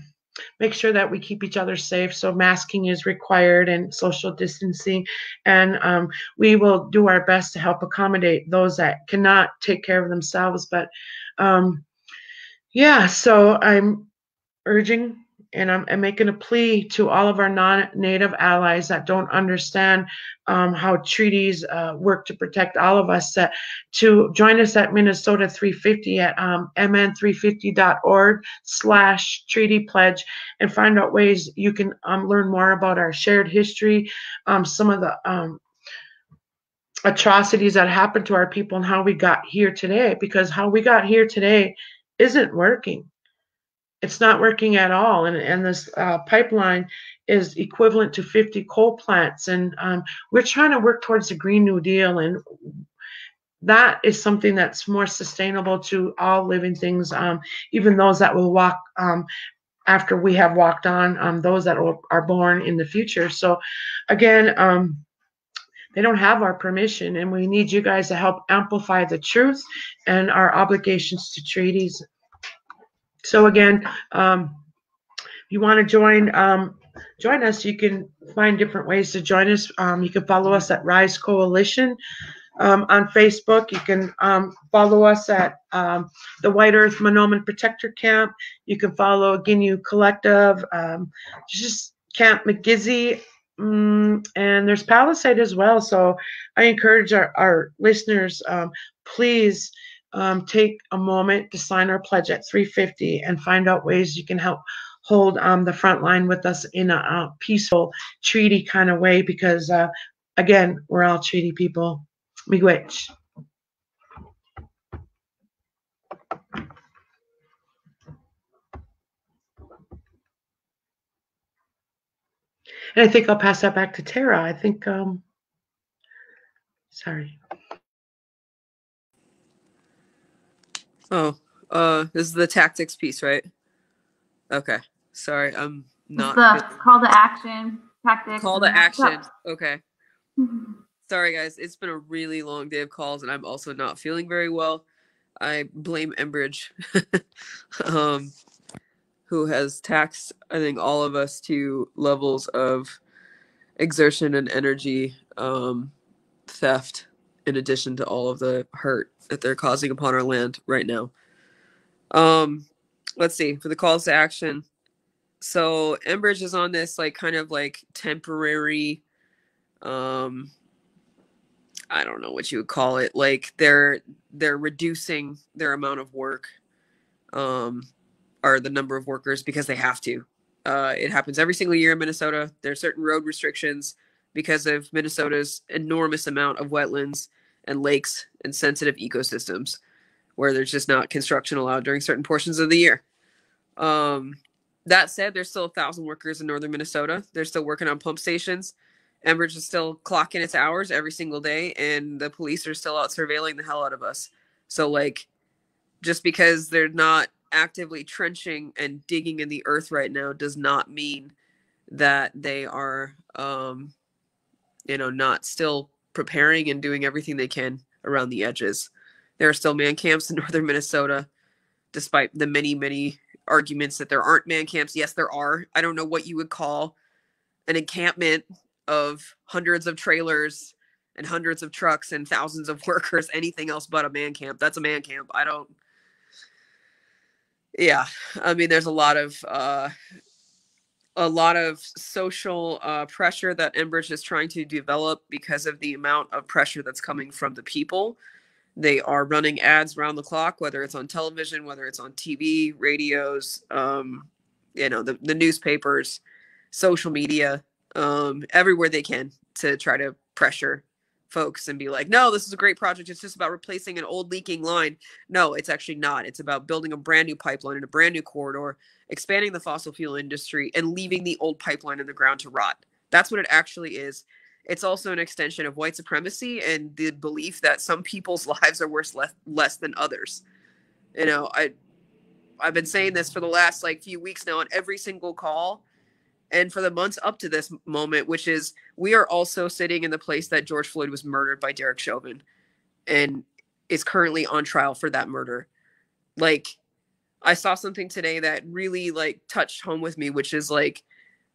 make sure that we keep each other safe. So masking is required and social distancing, and we will do our best to help accommodate those that cannot take care of themselves. But yeah, so I'm urging and I'm making a plea to all of our non-Native allies that don't understand how treaties work to protect all of us, to join us at Minnesota 350 at mn350.org/treaty pledge, and find out ways you can learn more about our shared history, some of the atrocities that happened to our people, and how we got here today, because how we got here today isn't working. It's not working at all. And this pipeline is equivalent to 50 coal plants. And we're trying to work towards the Green New Deal. And that is something that's more sustainable to all living things, even those that will walk after we have walked on, those that are born in the future. So again, they don't have our permission, and we need you guys to help amplify the truth and our obligations to treaties. So again, if you want to join us, you can find different ways to join us. You can follow us at Rise Coalition on Facebook. You can follow us at the White Earth Monoman Protector Camp. You can follow Ginyu Collective, just Camp McGizzy, and there's Palisade as well. So I encourage our listeners, please take a moment to sign our pledge at 350 and find out ways you can help hold the front line with us in a peaceful treaty kind of way, because again, we're all treaty people. Miigwech. And I think I'll pass that back to Tara. I think, sorry. Oh, this is the tactics piece, right? Okay. Sorry, I'm not. It's the call to action tactics. Call to action. Okay. Sorry, guys. It's been a really long day of calls, and I'm also not feeling very well. I blame Enbridge, who has taxed, I think, all of us to levels of exertion and energy theft, in addition to all of the hurt that they're causing upon our land right now. Let's see, for the calls to action. So Enbridge is on this kind of temporary, I don't know what you would call it. They're reducing their amount of work, or the number of workers, because they have to. It happens every single year in Minnesota. There are certain road restrictions because of Minnesota's enormous amount of wetlands and lakes and sensitive ecosystems, where there's just not construction allowed during certain portions of the year. That said, there's still 1,000 workers in northern Minnesota. They're still working on pump stations. Enbridge is still clocking its hours every single day, and the police are still out surveilling the hell out of us. So, just because they're not actively trenching and digging in the earth right now does not mean that they are, not still preparing and doing everything they can around the edges. There are still man camps in northern Minnesota, despite the many, many arguments that there aren't man camps. Yes, there are. I don't know what you would call an encampment of hundreds of trailers and hundreds of trucks and thousands of workers, anything else but a man camp. That's a man camp. Yeah. I mean, there's a lot of social pressure that Enbridge is trying to develop because of the amount of pressure that's coming from the people. They are running ads around the clock, whether it's on television, whether it's on TV, radios, the newspapers, social media, everywhere they can, to try to pressure folks and be like, no, this is a great project. It's just about replacing an old leaking line. No, it's actually not. It's about building a brand new pipeline and a brand new corridor, expanding the fossil fuel industry, and leaving the old pipeline in the ground to rot. That's what it actually is. It's also an extension of white supremacy and the belief that some people's lives are worth less than others. I've been saying this for the last few weeks now on every single call, and for the months up to this moment, which is, we are also sitting in the place that George Floyd was murdered by Derek Chauvin and is currently on trial for that murder. I saw something today that really touched home with me, which is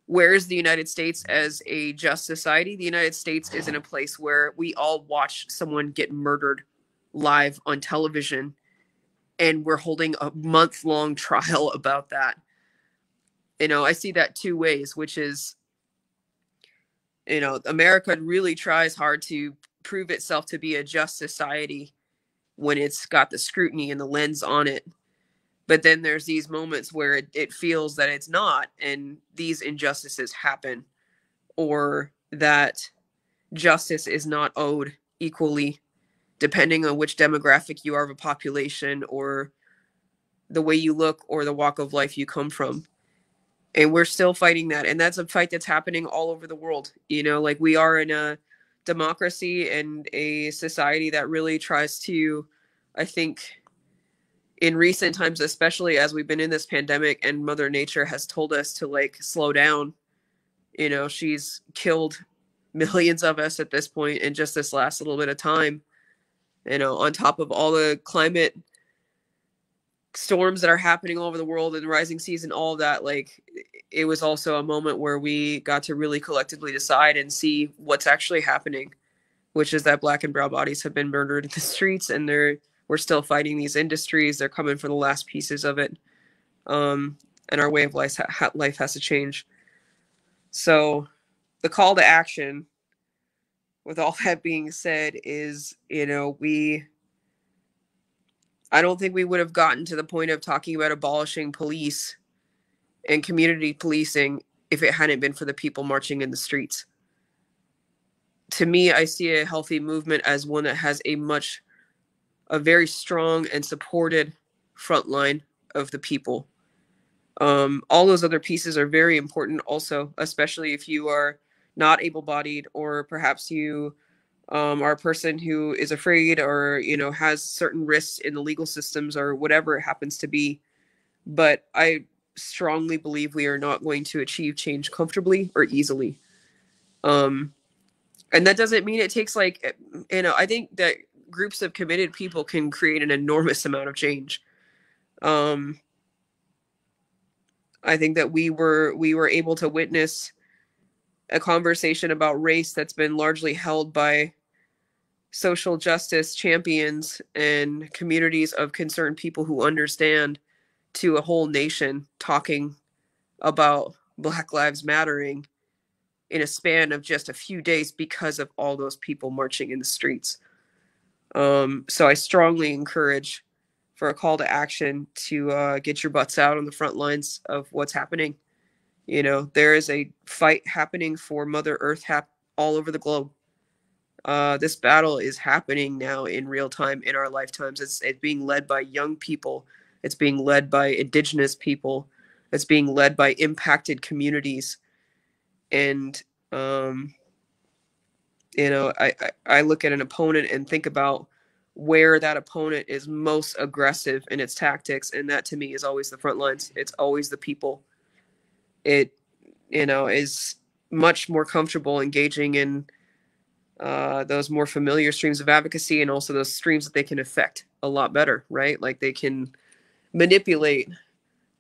where is the United States as a just society? The United States is in a place where we all watch someone get murdered live on television, and we're holding a month-long trial about that. I see that two ways, which is, America really tries hard to prove itself to be a just society when it's got the scrutiny and the lens on it. But then there's these moments where it feels that it's not, and these injustices happen, or that justice is not owed equally, depending on which demographic you are of a population, or the way you look, or the walk of life you come from. And we're still fighting that. And that's a fight that's happening all over the world. Like, we are in a democracy and a society that really tries to, I think, in recent times, especially as we've been in this pandemic and Mother Nature has told us to, like, slow down. She's killed millions of us at this point in just this last little bit of time, on top of all the climate storms that are happening all over the world and rising seas and all of that. Like, it was also a moment where we got to really collectively decide and see what's actually happening, which is that Black and brown bodies have been murdered in the streets, and we're still fighting these industries. They're coming for the last pieces of it. And our way of life has to change. So the call to action, with all that being said, is, I don't think we would have gotten to the point of talking about abolishing police and community policing if it hadn't been for the people marching in the streets. To me, I see a healthy movement as one that has a very strong and supported front line of the people. All those other pieces are very important also, especially if you are not able-bodied, or perhaps you are a person who is afraid, or, has certain risks in the legal systems, or whatever it happens to be. But I strongly believe we are not going to achieve change comfortably or easily. And that doesn't mean it takes, like, I think that groups of committed people can create an enormous amount of change. I think that we were able to witness a conversation about race that's been largely held by social justice champions and communities of concerned people who understand, to a whole nation talking about Black Lives Mattering in a span of just a few days because of all those people marching in the streets. So I strongly encourage for a call to action to get your butts out on the front lines of what's happening. There is a fight happening for Mother Earth all over the globe. This battle is happening now in real time in our lifetimes. It's being led by young people. It's being led by indigenous people. It's being led by impacted communities. And, I look at an opponent and think about where that opponent is most aggressive in its tactics. And that, to me, is always the front lines. It's always the people. It, is much more comfortable engaging in those more familiar streams of advocacy, and also those streams that they can affect a lot better, right? Like, they can manipulate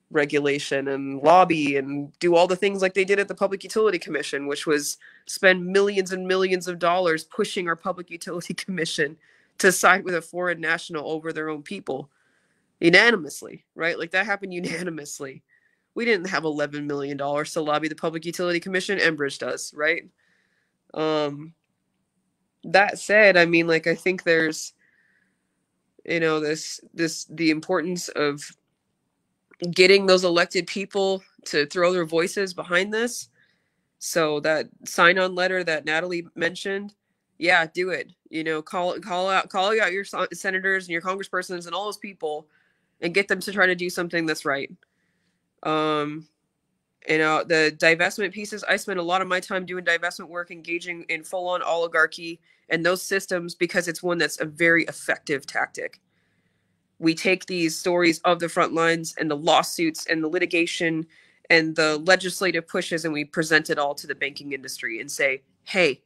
regulation and lobby and do all the things like they did at the Public Utility Commission, which was spend millions and millions of dollars pushing our Public Utility Commission to side with a foreign national over their own people unanimously, right? Like, that happened unanimously. We didn't have $11 million to lobby the Public Utility Commission. Enbridge does, right? That said, I mean, like, I think there's, the importance of getting those elected people to throw their voices behind this. So that sign-on letter that Natalie mentioned, yeah, do it. Call out your senators and your congresspersons and all those people, and get them to try to do something that's right. The divestment pieces, I spend a lot of my time doing divestment work, engaging in full-on oligarchy and those systems, because it's one that's a very effective tactic. We take these stories of the front lines and the lawsuits and the litigation and the legislative pushes, and we present it all to the banking industry and say, hey,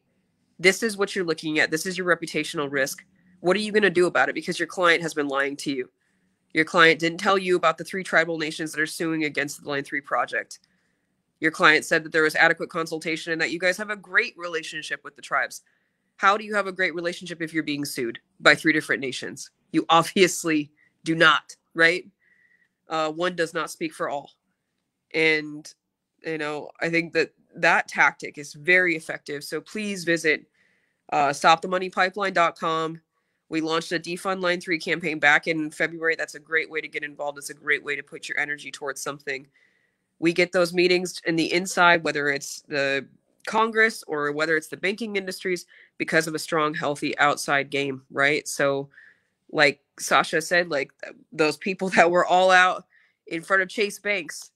this is what you're looking at. This is your reputational risk. What are you going to do about it? Because your client has been lying to you. Your client didn't tell you about the 3 tribal nations that are suing against the Line 3 project. Your client said that there was adequate consultation and that you guys have a great relationship with the tribes. How do you have a great relationship if you're being sued by 3 different nations? You obviously do not, right? One does not speak for all. And You know, I think that that tactic is very effective. So please visit stopthemoneypipeline.com. We launched a Defund Line 3 campaign back in February. That's a great way to get involved. It's a great way to put your energy towards something. We get those meetings in the inside, whether it's the Congress or whether it's the banking industries, because of a strong, healthy outside game, right? So like Sasha said, like those people that were all out in front of Chase Banks,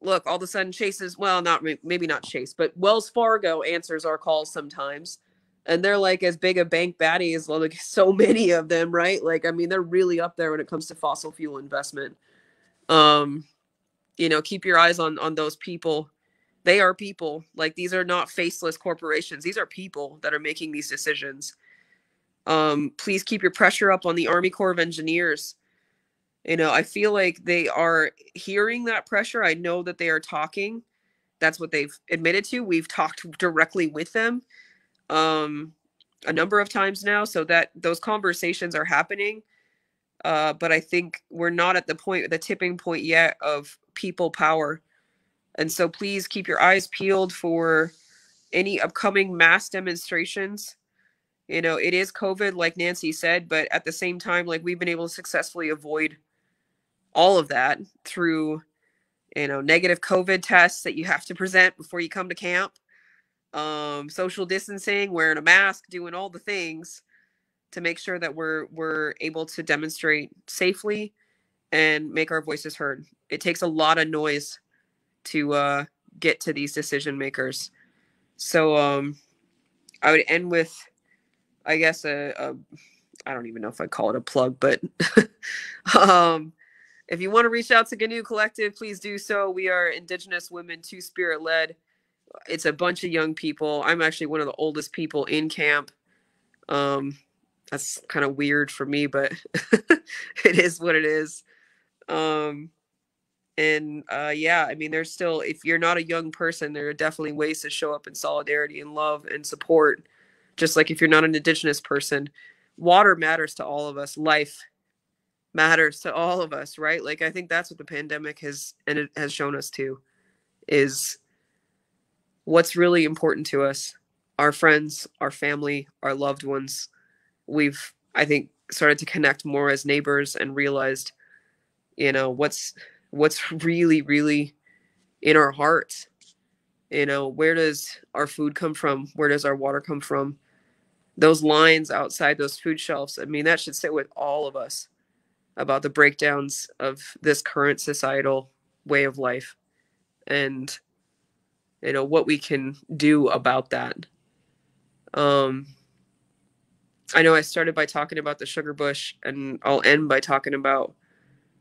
look, all of a sudden Chase is, well, not maybe not Chase, but Wells Fargo answers our calls sometimes. And they're like as big a bank baddie as like so many of them, right? Like, I mean, they're really up there when it comes to fossil fuel investment. You know, keep your eyes on those people. They are people. Like, these are not faceless corporations. These are people that are making these decisions. Please keep your pressure up on the Army Corps of Engineers. You know, I feel like they are hearing that pressure. I know that they are talking. That's what they've admitted to. We've talked directly with them a number of times now, so that those conversations are happening. But I think we're not at the tipping point yet of people power. And so please keep your eyes peeled for any upcoming mass demonstrations. You know, it is COVID, like Nancy said, but at the same time, like, we've been able to successfully avoid all of that through, you know, negative COVID tests that you have to present before you come to camp, social distancing, wearing a mask, doing all the things to make sure that we're able to demonstrate safely and make our voices heard. It takes a lot of noise to get to these decision makers. So I would end with, I guess, I don't even know if I'd call it a plug, but if you want to reach out to GNU Collective, please do so. We are Indigenous women, Two-Spirit led. It's a bunch of young people. I'm actually one of the oldest people in camp. That's kind of weird for me, but it is what it is. Yeah, I mean, there's still, if you're not a young person, there are definitely ways to show up in solidarity and love and support. Just like if you're not an Indigenous person, water matters to all of us. Life matters to all of us, right? Like, I think that's what the pandemic has shown us too, is what's really important to us, our friends, our family, our loved ones. We've, I think, started to connect more as neighbors and realized, you know, what's really, really in our hearts. You know, where does our food come from? Where does our water come from? Those lines outside those food shelves, I mean, that should sit with all of us about the breakdowns of this current societal way of life and, you know, what we can do about that. I know I started by talking about the sugar bush, and I'll end by talking about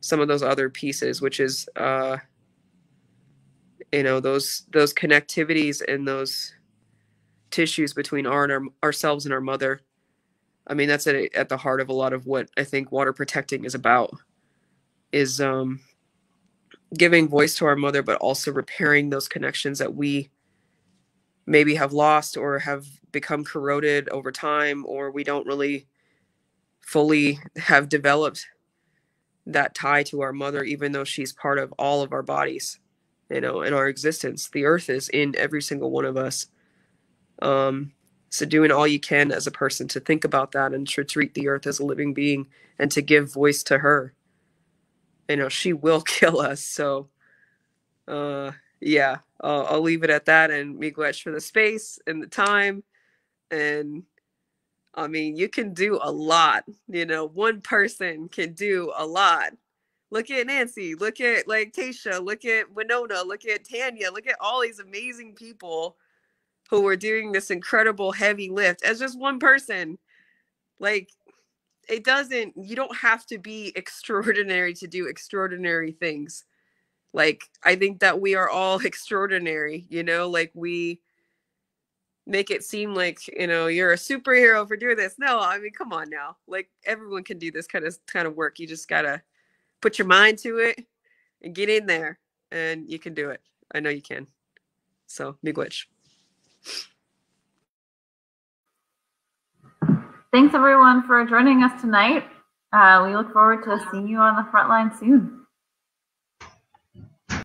some of those other pieces, which is, you know, those connectivities and those tissues between ourselves and our mother. I mean, that's at the heart of a lot of what I think water protecting is about, is giving voice to our mother, but also repairing those connections that we maybe have lost or have become corroded over time, or we don't really fully have developed that tie to our mother, even though she's part of all of our bodies, you know, in our existence. The earth is in every single one of us. So doing all you can as a person to think about that and to treat the earth as a living being and to give voice to her. You know, she will kill us. So, yeah, I'll leave it at that. And miigwech for the space and the time. And I mean, you can do a lot. You know, one person can do a lot. Look at Nancy. Look at like Tasha. Look at Winona. Look at Tanya. Look at all these amazing people who are doing this incredible heavy lift as just one person. Like, you don't have to be extraordinary to do extraordinary things. Like, I think that we are all extraordinary, you know, like we make it seem like, you know, you're a superhero for doing this. No, I mean, come on now. Like, everyone can do this kind of work. You just gotta put your mind to it and get in there, and you can do it. I know you can. So, miigwech. Thanks everyone for joining us tonight. We look forward to seeing you on the front line soon.